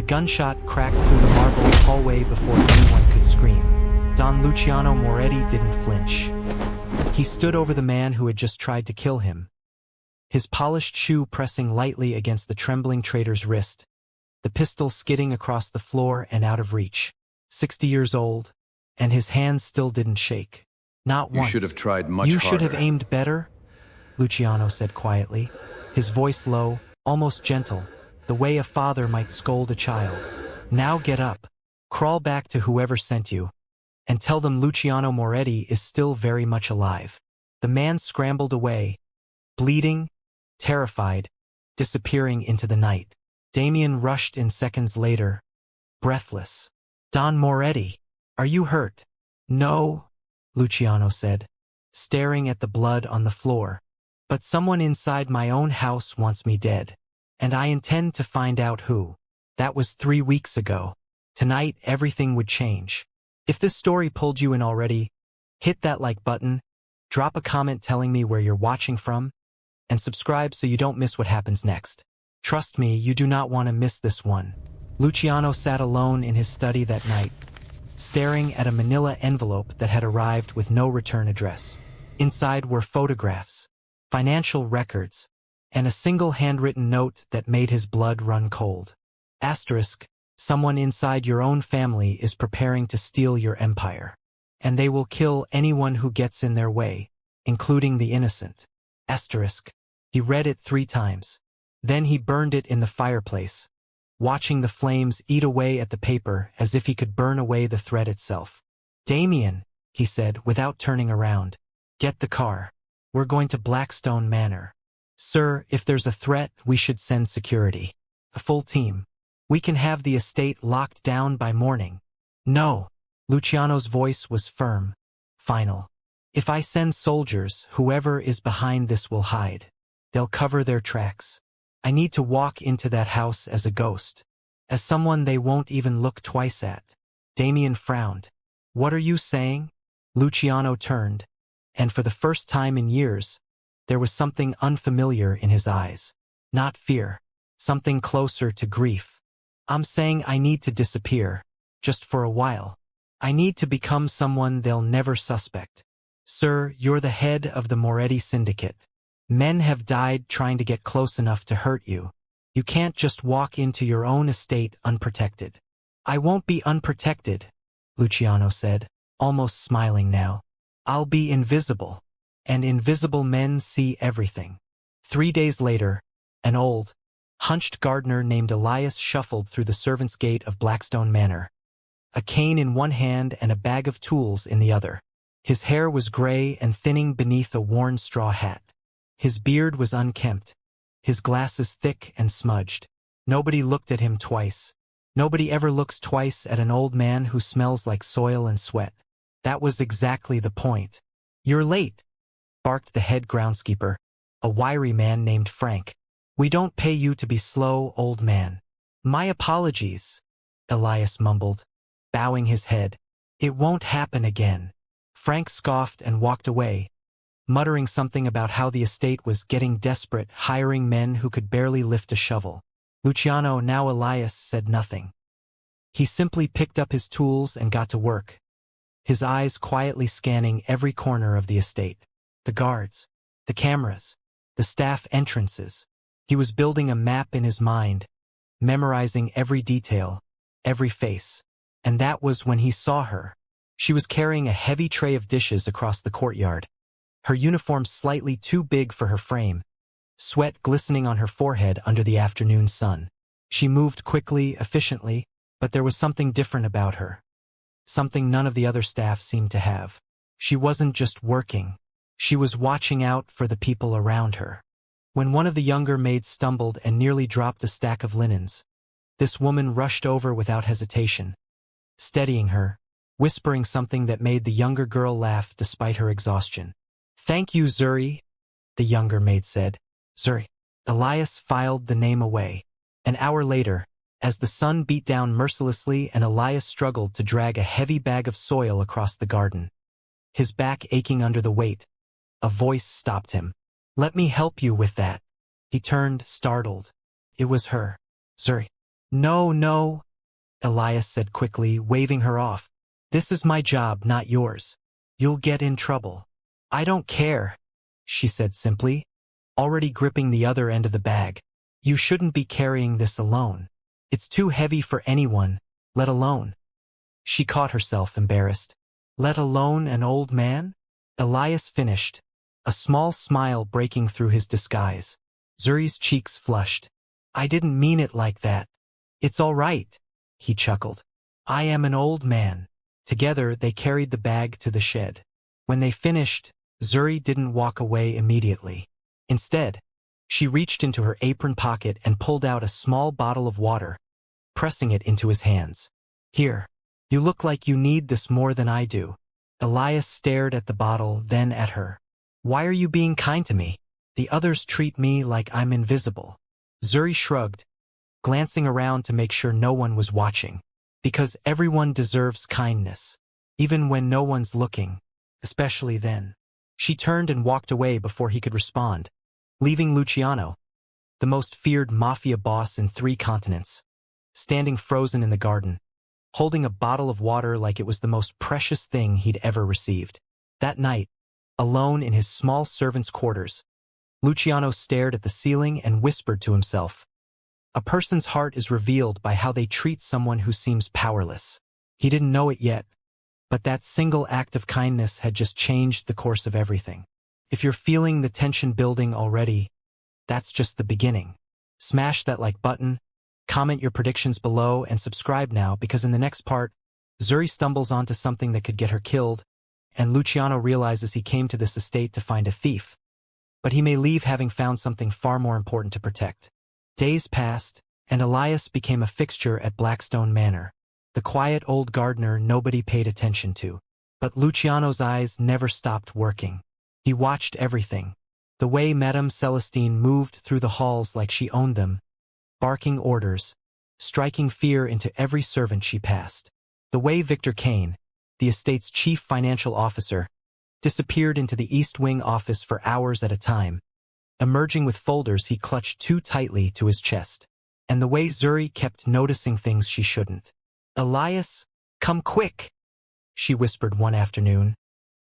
gunshot cracked through the marble hallway before anyone could scream. Don Luciano Moretti didn't flinch. He stood over the man who had just tried to kill him, his polished shoe pressing lightly against the trembling traitor's wrist, the pistol skidding across the floor and out of reach. 60 years old, and his hands still didn't shake. Not once. You should have tried much harder. You should have aimed better, Luciano said quietly, his voice low, almost gentle, the way a father might scold a child. Now get up, crawl back to whoever sent you, and tell them Luciano Moretti is still very much alive. The man scrambled away, bleeding, terrified, disappearing into the night. Damien rushed in seconds later, breathless. Don Moretti, are you hurt? No, Luciano said, staring at the blood on the floor. But someone inside my own house wants me dead. And I intend to find out who. That was 3 weeks ago. Tonight, everything would change. If this story pulled you in already, hit that like button, drop a comment telling me where you're watching from, and subscribe so you don't miss what happens next. Trust me, you do not want to miss this one. Luciano sat alone in his study that night, staring at a manila envelope that had arrived with no return address. Inside were photographs, financial records, and a single handwritten note that made his blood run cold. Asterisk, someone inside your own family is preparing to steal your empire, and they will kill anyone who gets in their way, including the innocent. Asterisk. He read it 3 times. Then he burned it in the fireplace, watching the flames eat away at the paper as if he could burn away the thread itself. Damien, he said without turning around, get the car. We're going to Blackstone Manor. Sir, if there's a threat, we should send security. A full team. We can have the estate locked down by morning. No. Luciano's voice was firm, final. If I send soldiers, whoever is behind this will hide. They'll cover their tracks. I need to walk into that house as a ghost, as someone they won't even look twice at. Damien frowned. What are you saying? Luciano turned, and for the first time in years, there was something unfamiliar in his eyes. Not fear, something closer to grief. I'm saying I need to disappear, just for a while. I need to become someone they'll never suspect. Sir, you're the head of the Moretti syndicate. Men have died trying to get close enough to hurt you. You can't just walk into your own estate unprotected. I won't be unprotected, Luciano said, almost smiling now. I'll be invisible. And invisible men see everything. 3 days later, an old, hunched gardener named Elias shuffled through the servants' gate of Blackstone Manor, a cane in one hand and a bag of tools in the other. His hair was gray and thinning beneath a worn straw hat. His beard was unkempt, his glasses thick and smudged. Nobody looked at him twice. Nobody ever looks twice at an old man who smells like soil and sweat. That was exactly the point. You're late, barked the head groundskeeper, a wiry man named Frank. We don't pay you to be slow, old man. My apologies, Elias mumbled, bowing his head. It won't happen again. Frank scoffed and walked away, muttering something about how the estate was getting desperate, hiring men who could barely lift a shovel. Luciano, now Elias, said nothing. He simply picked up his tools and got to work, his eyes quietly scanning every corner of the estate. The guards, the cameras, the staff entrances. He was building a map in his mind, memorizing every detail, every face. And that was when he saw her. She was carrying a heavy tray of dishes across the courtyard, her uniform slightly too big for her frame, sweat glistening on her forehead under the afternoon sun. She moved quickly, efficiently, but there was something different about her, something none of the other staff seemed to have. She wasn't just working. She was watching out for the people around her. When one of the younger maids stumbled and nearly dropped a stack of linens, this woman rushed over without hesitation, steadying her, whispering something that made the younger girl laugh despite her exhaustion. Thank you, Zuri, the younger maid said. Zuri. Elias filed the name away. An hour later, as the sun beat down mercilessly and Elias struggled to drag a heavy bag of soil across the garden, his back aching under the weight, a voice stopped him. Let me help you with that. He turned, startled. It was her. Zuri. No, no, Elias said quickly, waving her off. This is my job, not yours. You'll get in trouble. I don't care, she said simply, already gripping the other end of the bag. You shouldn't be carrying this alone. It's too heavy for anyone, let alone. She caught herself embarrassed. Let alone an old man? Elias finished, a small smile breaking through his disguise. Zuri's cheeks flushed. I didn't mean it like that. It's all right, he chuckled. I am an old man. Together they carried the bag to the shed. When they finished, Zuri didn't walk away immediately. Instead, she reached into her apron pocket and pulled out a small bottle of water, pressing it into his hands. Here, you look like you need this more than I do. Elias stared at the bottle, then at her. Why are you being kind to me? The others treat me like I'm invisible. Zuri shrugged, glancing around to make sure no one was watching. Because everyone deserves kindness, even when no one's looking, especially then. She turned and walked away before he could respond, leaving Luciano, the most feared mafia boss in 3 continents, standing frozen in the garden, holding a bottle of water like it was the most precious thing he'd ever received. That night, alone in his small servant's quarters, Luciano stared at the ceiling and whispered to himself. A person's heart is revealed by how they treat someone who seems powerless. He didn't know it yet, but that single act of kindness had just changed the course of everything. If you're feeling the tension building already, that's just the beginning. Smash that like button, comment your predictions below, and subscribe now, because in the next part, Zuri stumbles onto something that could get her killed, and Luciano realizes he came to this estate to find a thief. But he may leave having found something far more important to protect. Days passed, and Elias became a fixture at Blackstone Manor, the quiet old gardener nobody paid attention to. But Luciano's eyes never stopped working. He watched everything. The way Madame Celestine moved through the halls like she owned them, barking orders, striking fear into every servant she passed. The way Victor Kane, the estate's chief financial officer, disappeared into the East Wing office for hours at a time, emerging with folders he clutched too tightly to his chest. And the way Zuri kept noticing things she shouldn't. Elias, come quick, she whispered one afternoon,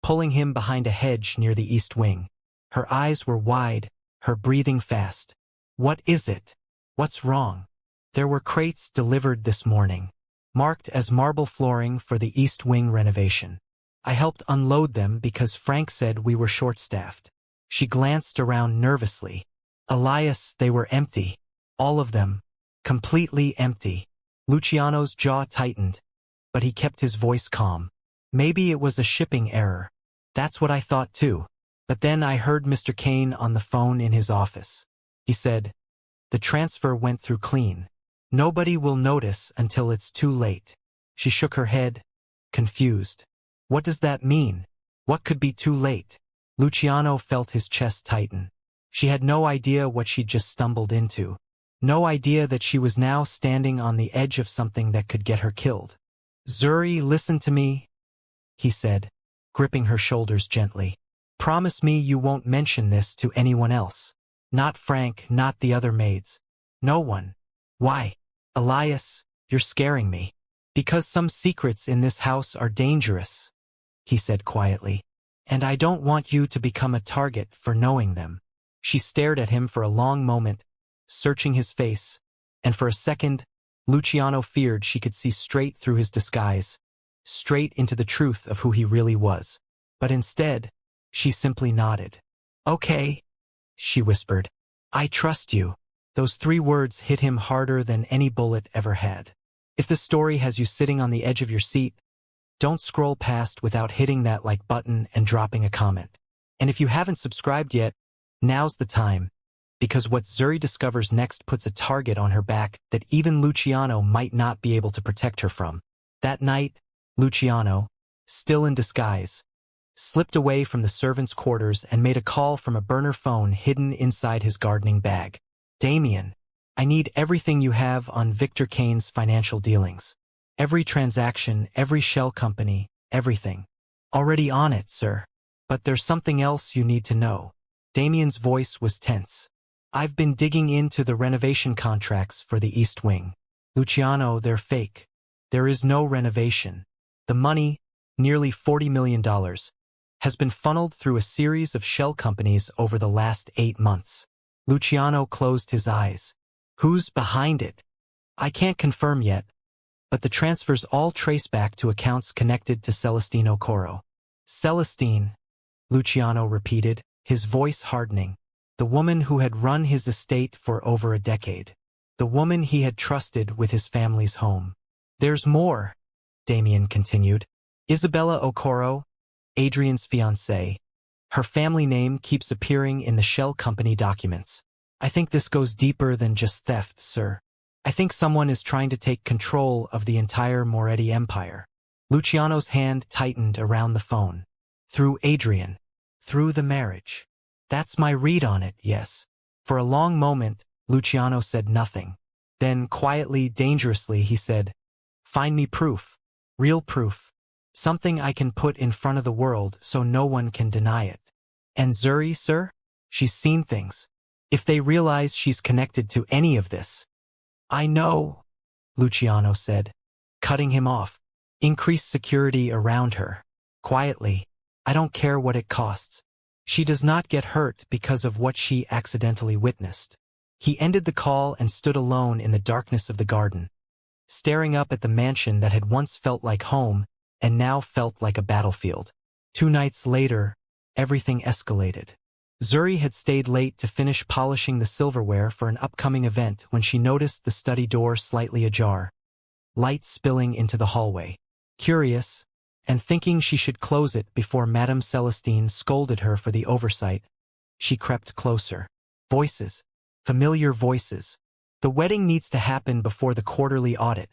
pulling him behind a hedge near the East Wing. Her eyes were wide, her breathing fast. What is it? What's wrong? There were crates delivered this morning, marked as marble flooring for the East Wing renovation. I helped unload them because Frank said we were short-staffed. She glanced around nervously. Elias, they were empty. All of them. Completely empty. Luciano's jaw tightened, but he kept his voice calm. Maybe it was a shipping error. That's what I thought too. But then I heard Mr. Kane on the phone in his office. He said, the transfer went through clean. Nobody will notice until it's too late. She shook her head, confused. What does that mean? What could be too late? Luciano felt his chest tighten. She had no idea what she'd just stumbled into. No idea that she was now standing on the edge of something that could get her killed. Zuri, listen to me, he said, gripping her shoulders gently. Promise me you won't mention this to anyone else. Not Frank, not the other maids. No one. Why? Elias, you're scaring me. Because some secrets in this house are dangerous, he said quietly. And I don't want you to become a target for knowing them. She stared at him for a long moment, searching his face, and for a second, Luciano feared she could see straight through his disguise, straight into the truth of who he really was. But instead, she simply nodded. Okay, she whispered. I trust you. Those 3 words hit him harder than any bullet ever had. If the story has you sitting on the edge of your seat, don't scroll past without hitting that like button and dropping a comment. And if you haven't subscribed yet, now's the time, because what Zuri discovers next puts a target on her back that even Luciano might not be able to protect her from. That night, Luciano, still in disguise, slipped away from the servants' quarters and made a call from a burner phone hidden inside his gardening bag. Damien, I need everything you have on Victor Kane's financial dealings. Every transaction, every shell company, everything. Already on it, sir. But there's something else you need to know. Damien's voice was tense. I've been digging into the renovation contracts for the East Wing. Luciano, they're fake. There is no renovation. The money, nearly $40 million, has been funneled through a series of shell companies over the last 8 months. Luciano closed his eyes. Who's behind it? I can't confirm yet, but the transfers all trace back to accounts connected to Celestine Okoro. Celestine, Luciano repeated, his voice hardening. The woman who had run his estate for over a decade. The woman he had trusted with his family's home. There's more, Damien continued. Isabella Okoro, Adrian's fiancée. Her family name keeps appearing in the shell company documents. I think this goes deeper than just theft, sir. I think someone is trying to take control of the entire Moretti empire. Luciano's hand tightened around the phone. Through Adrian. Through the marriage. That's my read on it, yes. For a long moment, Luciano said nothing. Then, quietly, dangerously, he said, "Find me proof. Real proof. Something I can put in front of the world so no one can deny it." And Zuri, sir? She's seen things. If they realize she's connected to any of this. I know, Luciano said, cutting him off. Increase security around her. Quietly. I don't care what it costs. She does not get hurt because of what she accidentally witnessed. He ended the call and stood alone in the darkness of the garden, staring up at the mansion that had once felt like home and now felt like a battlefield. 2 nights later, everything escalated. Zuri had stayed late to finish polishing the silverware for an upcoming event when she noticed the study door slightly ajar, light spilling into the hallway. Curious, and thinking she should close it before Madame Celestine scolded her for the oversight, she crept closer. Voices. Familiar voices. The wedding needs to happen before the quarterly audit,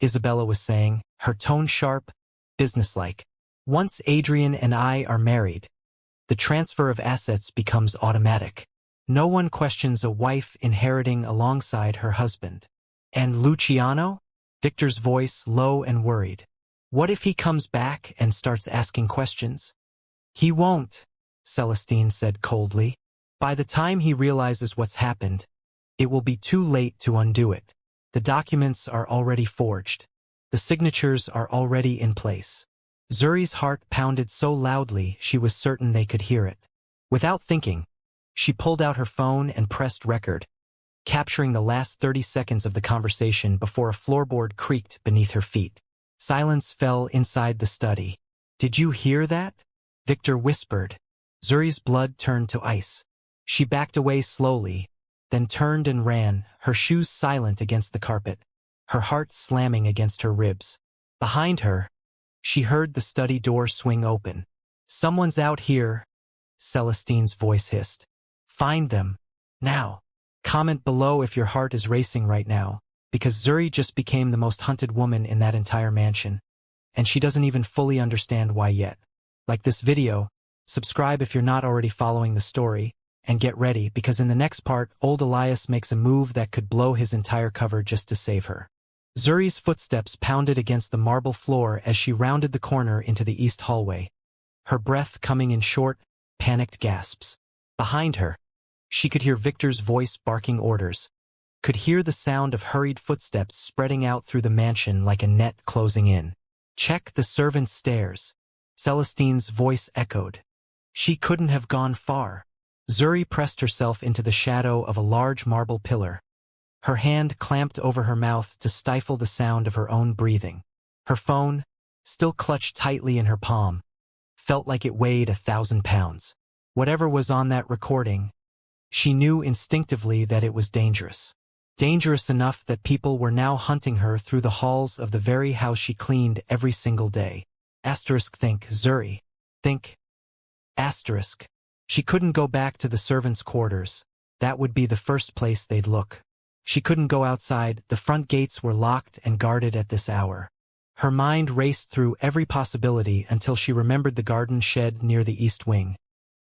Isabella was saying, her tone sharp, businesslike. Once Adrian and I are married, the transfer of assets becomes automatic. No one questions a wife inheriting alongside her husband. And Luciano? Victor's voice low and worried. What if he comes back and starts asking questions? He won't, Celestine said coldly. By the time he realizes what's happened, it will be too late to undo it. The documents are already forged. The signatures are already in place. Zuri's heart pounded so loudly she was certain they could hear it. Without thinking, she pulled out her phone and pressed record, capturing the last 30 seconds of the conversation before a floorboard creaked beneath her feet. Silence fell inside the study. Did you hear that? Victor whispered. Zuri's blood turned to ice. She backed away slowly, then turned and ran, her shoes silent against the carpet, her heart slamming against her ribs. Behind her, she heard the study door swing open. Someone's out here, Celestine's voice hissed. Find them. Now. Comment below if your heart is racing right now, because Zuri just became the most hunted woman in that entire mansion, and she doesn't even fully understand why yet. Like this video, subscribe if you're not already following the story, and get ready because in the next part, old Elias makes a move that could blow his entire cover just to save her. Zuri's footsteps pounded against the marble floor as she rounded the corner into the east hallway, her breath coming in short, panicked gasps. Behind her, she could hear Victor's voice barking orders, could hear the sound of hurried footsteps spreading out through the mansion like a net closing in. Check the servants' stairs, Celestine's voice echoed. She couldn't have gone far. Zuri pressed herself into the shadow of a large marble pillar, her hand clamped over her mouth to stifle the sound of her own breathing. Her phone, still clutched tightly in her palm, felt like it weighed 1,000 pounds. Whatever was on that recording, she knew instinctively that it was dangerous. Dangerous enough that people were now hunting her through the halls of the very house she cleaned every single day. Think Zuri. Think. She couldn't go back to the servants' quarters. That would be the first place they'd look. She couldn't go outside. The front gates were locked and guarded at this hour. Her mind raced through every possibility until she remembered the garden shed near the east wing,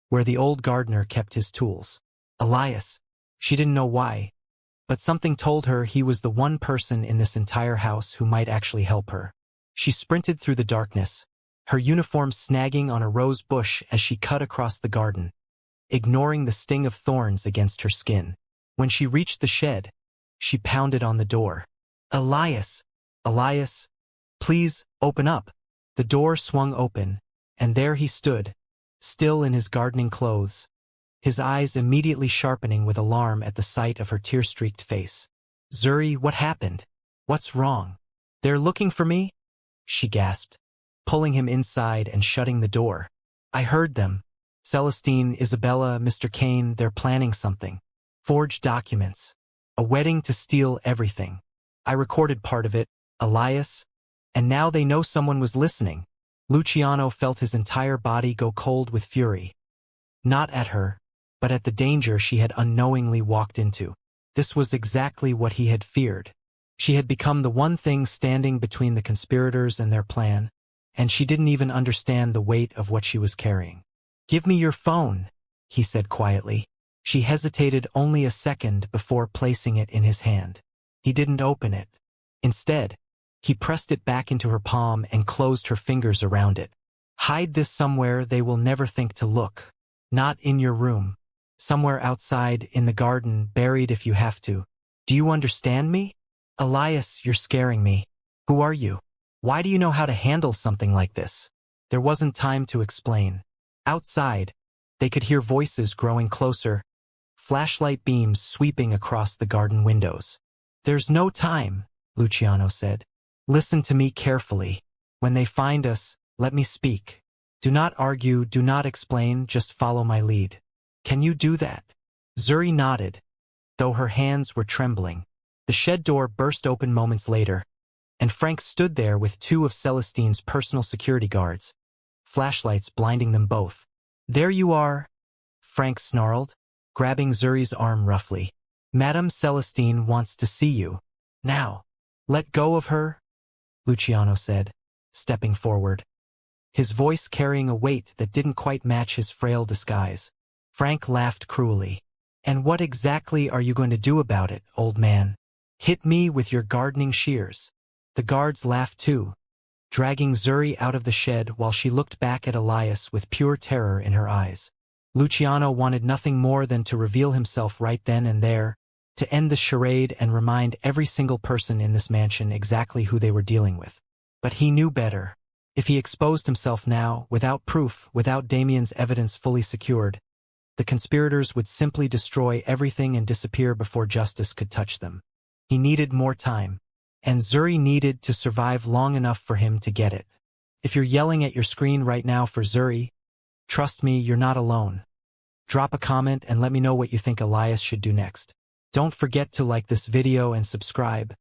where the old gardener kept his tools. Elias. She didn't know why, but something told her he was the one person in this entire house who might actually help her. She sprinted through the darkness, her uniform snagging on a rose bush as she cut across the garden, ignoring the sting of thorns against her skin. When she reached the shed, she pounded on the door. Elias! Elias! Please, open up! The door swung open, and there he stood, still in his gardening clothes, his eyes immediately sharpening with alarm at the sight of her tear-streaked face. Zuri, what happened? What's wrong? They're looking for me? She gasped, pulling him inside and shutting the door. I heard them. Celestine, Isabella, Mr. Kane, they're planning something. Forged documents. A wedding to steal everything. I recorded part of it, Elias. And now they know someone was listening. Luciano felt his entire body go cold with fury. Not at her, but at the danger she had unknowingly walked into. This was exactly what he had feared. She had become the one thing standing between the conspirators and their plan, and she didn't even understand the weight of what she was carrying. Give me your phone, he said quietly. She hesitated only a second before placing it in his hand. He didn't open it. Instead, he pressed it back into her palm and closed her fingers around it. Hide this somewhere they will never think to look. Not in your room. Somewhere outside, in the garden, buried if you have to. Do you understand me? Elias, you're scaring me. Who are you? Why do you know how to handle something like this? There wasn't time to explain. Outside, they could hear voices growing closer, flashlight beams sweeping across the garden windows. There's no time, Luciano said. Listen to me carefully. When they find us, let me speak. Do not argue, do not explain, just follow my lead. Can you do that? Zuri nodded, though her hands were trembling. The shed door burst open moments later, and Frank stood there with two of Celestine's personal security guards, flashlights blinding them both. There you are, Frank snarled, grabbing Zuri's arm roughly. Madame Celestine wants to see you. Now, let go of her, Luciano said, stepping forward, his voice carrying a weight that didn't quite match his frail disguise. Frank laughed cruelly. And what exactly are you going to do about it, old man? Hit me with your gardening shears. The guards laughed too, dragging Zuri out of the shed while she looked back at Elias with pure terror in her eyes. Luciano wanted nothing more than to reveal himself right then and there, to end the charade and remind every single person in this mansion exactly who they were dealing with. But he knew better. If he exposed himself now, without proof, without Damien's evidence fully secured, the conspirators would simply destroy everything and disappear before justice could touch them. He needed more time, and Zuri needed to survive long enough for him to get it. If you're yelling at your screen right now for Zuri, trust me, you're not alone. Drop a comment and let me know what you think Elias should do next. Don't forget to like this video and subscribe,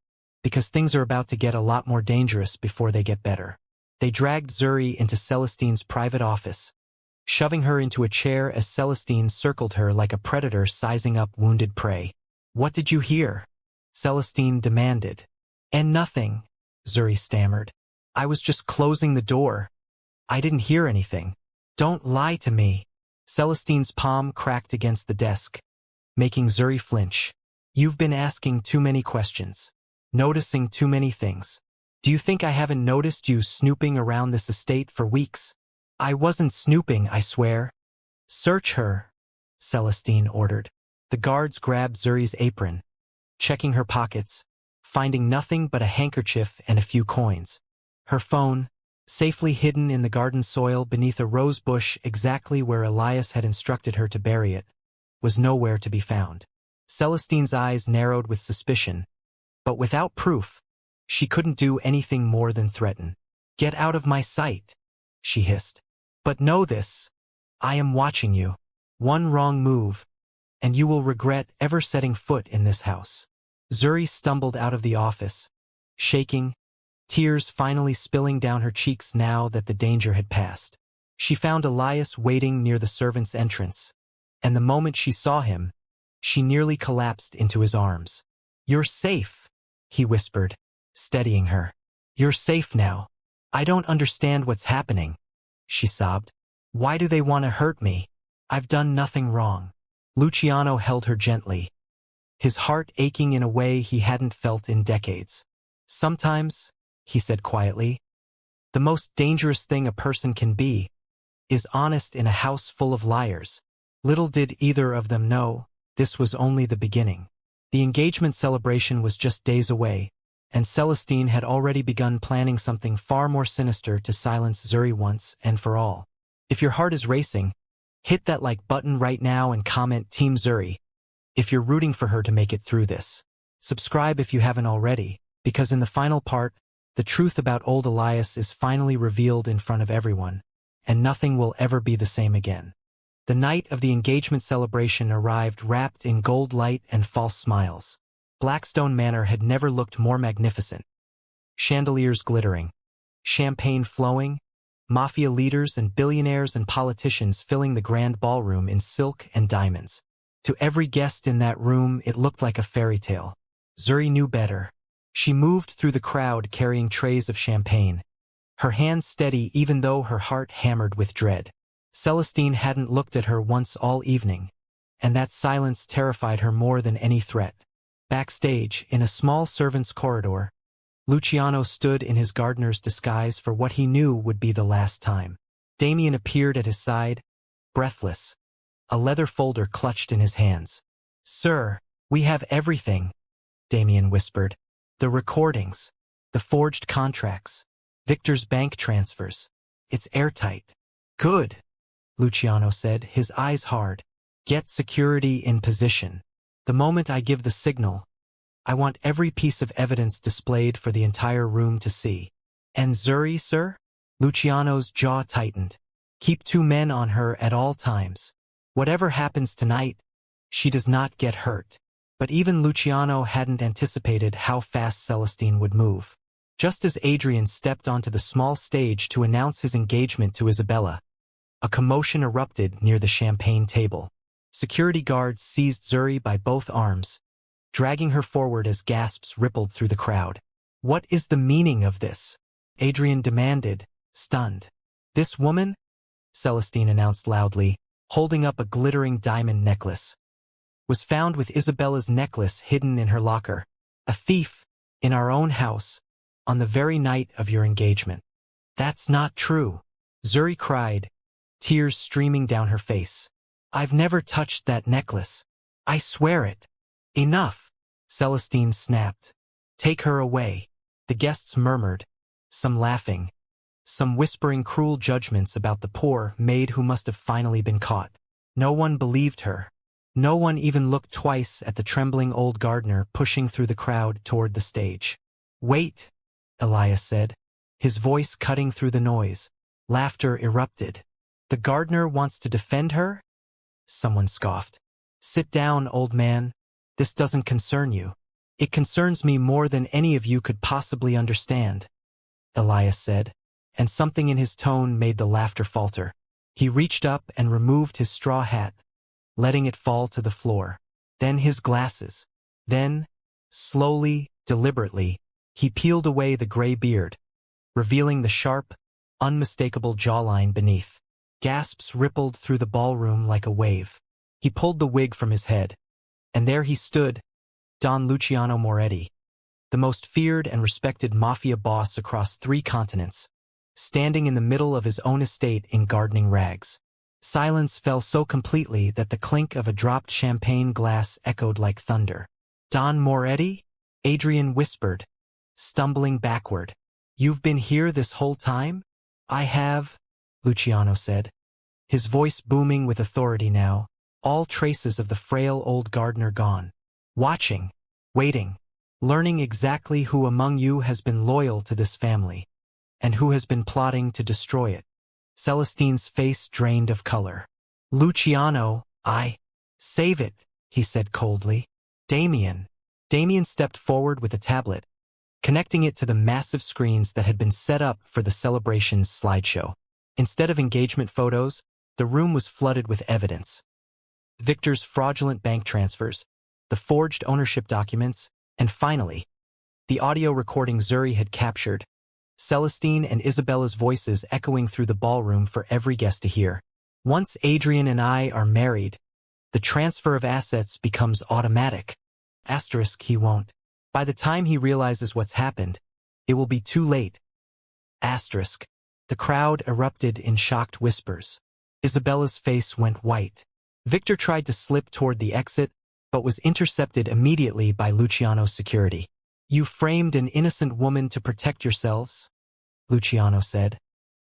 because things are about to get a lot more dangerous before they get better. They dragged Zuri into Celestine's private office, shoving her into a chair as Celestine circled her like a predator sizing up wounded prey. What did you hear? Celestine demanded. And nothing, Zuri stammered. I was just closing the door. I didn't hear anything. Don't lie to me. Celestine's palm cracked against the desk, making Zuri flinch. You've been asking too many questions, noticing too many things. Do you think I haven't noticed you snooping around this estate for weeks? I wasn't snooping, I swear. Search her, Celestine ordered. The guards grabbed Zuri's apron, checking her pockets, finding nothing but a handkerchief and a few coins. Her phone, safely hidden in the garden soil beneath a rose bush exactly where Elias had instructed her to bury it, was nowhere to be found. Celestine's eyes narrowed with suspicion, but without proof, she couldn't do anything more than threaten. Get out of my sight, she hissed. But know this, I am watching you. One wrong move, and you will regret ever setting foot in this house. Zuri stumbled out of the office, shaking, tears finally spilling down her cheeks now that the danger had passed. She found Elias waiting near the servants' entrance, and the moment she saw him, she nearly collapsed into his arms. You're safe, he whispered, steadying her. You're safe now. I don't understand what's happening, she sobbed. Why do they want to hurt me? I've done nothing wrong. Luciano held her gently, his heart aching in a way he hadn't felt in decades. Sometimes, he said quietly, the most dangerous thing a person can be is honest in a house full of liars. Little did either of them know, this was only the beginning. The engagement celebration was just days away, And Celestine had already begun planning something far more sinister to silence Zuri once and for all. If your heart is racing, hit that like button right now and comment Team Zuri if you're rooting for her to make it through this. Subscribe if you haven't already, because in the final part, the truth about old Elias is finally revealed in front of everyone, and nothing will ever be the same again. The night of the engagement celebration arrived wrapped in gold light and false smiles. Blackstone Manor had never looked more magnificent. Chandeliers glittering, champagne flowing, mafia leaders and billionaires and politicians filling the grand ballroom in silk and diamonds. To every guest in that room, it looked like a fairy tale. Zuri knew better. She moved through the crowd carrying trays of champagne, her hands steady even though her heart hammered with dread. Celestine hadn't looked at her once all evening, and that silence terrified her more than any threat. Backstage, in a small servants' corridor, Luciano stood in his gardener's disguise for what he knew would be the last time. Damien appeared at his side, breathless, a leather folder clutched in his hands. "Sir, we have everything," Damien whispered. "The recordings, the forged contracts, Victor's bank transfers. It's airtight." "Good," Luciano said, his eyes hard. "Get security in position. The moment I give the signal, I want every piece of evidence displayed for the entire room to see." "And Zuri, sir?" Luciano's jaw tightened. "Keep 2 men on her at all times. Whatever happens tonight, she does not get hurt." But even Luciano hadn't anticipated how fast Celestine would move. Just as Adrian stepped onto the small stage to announce his engagement to Isabella, a commotion erupted near the champagne table. Security guards seized Zuri by both arms, dragging her forward as gasps rippled through the crowd. "What is the meaning of this?" Adrian demanded, stunned. "This woman," Celestine announced loudly, holding up a glittering diamond necklace, "was found with Isabella's necklace hidden in her locker. A thief, in our own house, on the very night of your engagement." "That's not true," Zuri cried, tears streaming down her face. "I've never touched that necklace. I swear it." "Enough," Celestine snapped. "Take her away." The guests murmured, some laughing, some whispering cruel judgments about the poor maid who must have finally been caught. No one believed her. No one even looked twice at the trembling old gardener pushing through the crowd toward the stage. "Wait," Elias said, his voice cutting through the noise. Laughter erupted. "The gardener wants to defend her?" Someone scoffed. "Sit down, old man. This doesn't concern you." "It concerns me more than any of you could possibly understand," Elias said, and something in his tone made the laughter falter. He reached up and removed his straw hat, letting it fall to the floor. Then his glasses. Then, slowly, deliberately, he peeled away the gray beard, revealing the sharp, unmistakable jawline beneath. Gasps rippled through the ballroom like a wave. He pulled the wig from his head, and there he stood, Don Luciano Moretti, the most feared and respected mafia boss across 3 continents, standing in the middle of his own estate in gardening rags. Silence fell so completely that the clink of a dropped champagne glass echoed like thunder. "Don Moretti?" Adrian whispered, stumbling backward. "You've been here this whole time?" "I have," Luciano said, his voice booming with authority now, all traces of the frail old gardener gone. "Watching, waiting, learning exactly who among you has been loyal to this family, and who has been plotting to destroy it." Celestine's face drained of color. "Luciano, save it," he said coldly. "Damien." Damien stepped forward with a tablet, connecting it to the massive screens that had been set up for the celebration's slideshow. Instead of engagement photos, the room was flooded with evidence. Victor's fraudulent bank transfers, the forged ownership documents, and finally, the audio recording Zuri had captured, Celestine and Isabella's voices echoing through the ballroom for every guest to hear. "Once Adrian and I are married, the transfer of assets becomes automatic. Asterisk, he won't. By the time he realizes what's happened, it will be too late. Asterisk." The crowd erupted in shocked whispers. Isabella's face went white. Victor tried to slip toward the exit, but was intercepted immediately by Luciano's security. You framed an innocent woman to protect yourselves? Luciano said,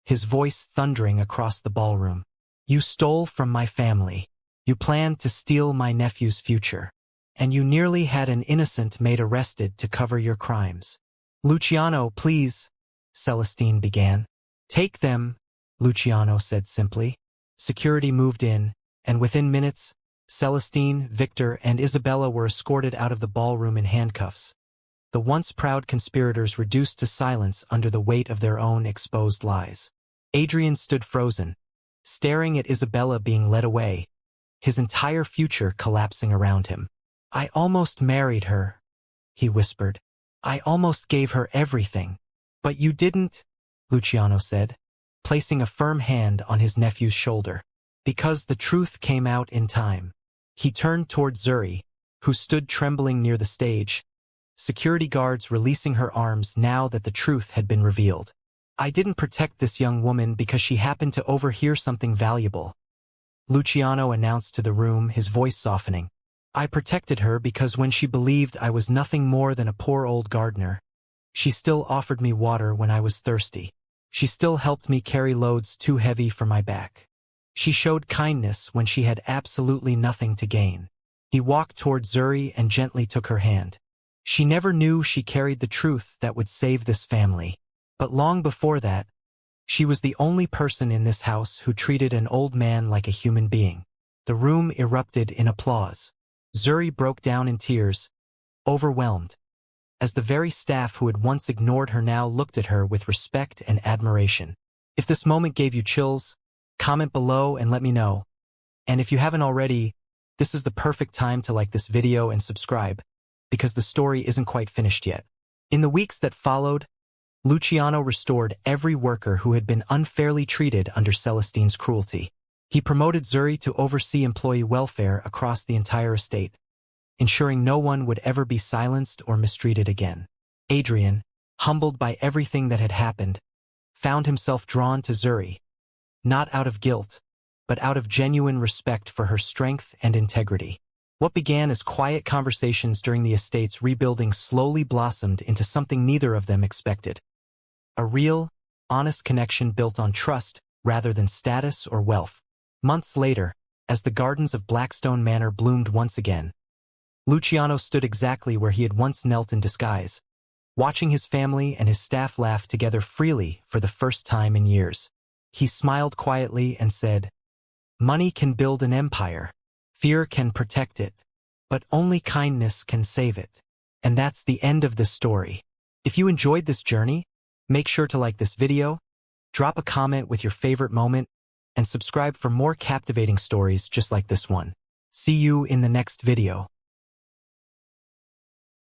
his voice thundering across the ballroom. You stole from my family. You planned to steal my nephew's future. And you nearly had an innocent maid arrested to cover your crimes. Luciano, please, Celestine began. Take them, Luciano said simply. Security moved in, and within minutes, Celestine, Victor, and Isabella were escorted out of the ballroom in handcuffs. The once proud conspirators reduced to silence under the weight of their own exposed lies. Adrian stood frozen, staring at Isabella being led away, his entire future collapsing around him. I almost married her, he whispered. I almost gave her everything. But you didn't, Luciano said, placing a firm hand on his nephew's shoulder. Because the truth came out in time. He turned toward Zuri, who stood trembling near the stage, security guards releasing her arms now that the truth had been revealed. I didn't protect this young woman because she happened to overhear something valuable, Luciano announced to the room, his voice softening. I protected her because when she believed I was nothing more than a poor old gardener, she still offered me water when I was thirsty. She still helped me carry loads too heavy for my back. She showed kindness when she had absolutely nothing to gain. He walked toward Zuri and gently took her hand. She never knew she carried the truth that would save this family. But long before that, she was the only person in this house who treated an old man like a human being. The room erupted in applause. Zuri broke down in tears, overwhelmed, as the very staff who had once ignored her now looked at her with respect and admiration. If this moment gave you chills, comment below and let me know. And if you haven't already, this is the perfect time to like this video and subscribe, because the story isn't quite finished yet. In the weeks that followed, Luciano restored every worker who had been unfairly treated under Celestine's cruelty. He promoted Zuri to oversee employee welfare across the entire estate, ensuring no one would ever be silenced or mistreated again. Adrian, humbled by everything that had happened, found himself drawn to Zuri, not out of guilt, but out of genuine respect for her strength and integrity. What began as quiet conversations during the estate's rebuilding slowly blossomed into something neither of them expected. A real, honest connection built on trust rather than status or wealth. Months later, as the gardens of Blackstone Manor bloomed once again, Luciano stood exactly where he had once knelt in disguise, watching his family and his staff laugh together freely for the first time in years. He smiled quietly and said, "Money can build an empire, fear can protect it, but only kindness can save it." And that's the end of this story. If you enjoyed this journey, make sure to like this video, drop a comment with your favorite moment, and subscribe for more captivating stories just like this one. See you in the next video.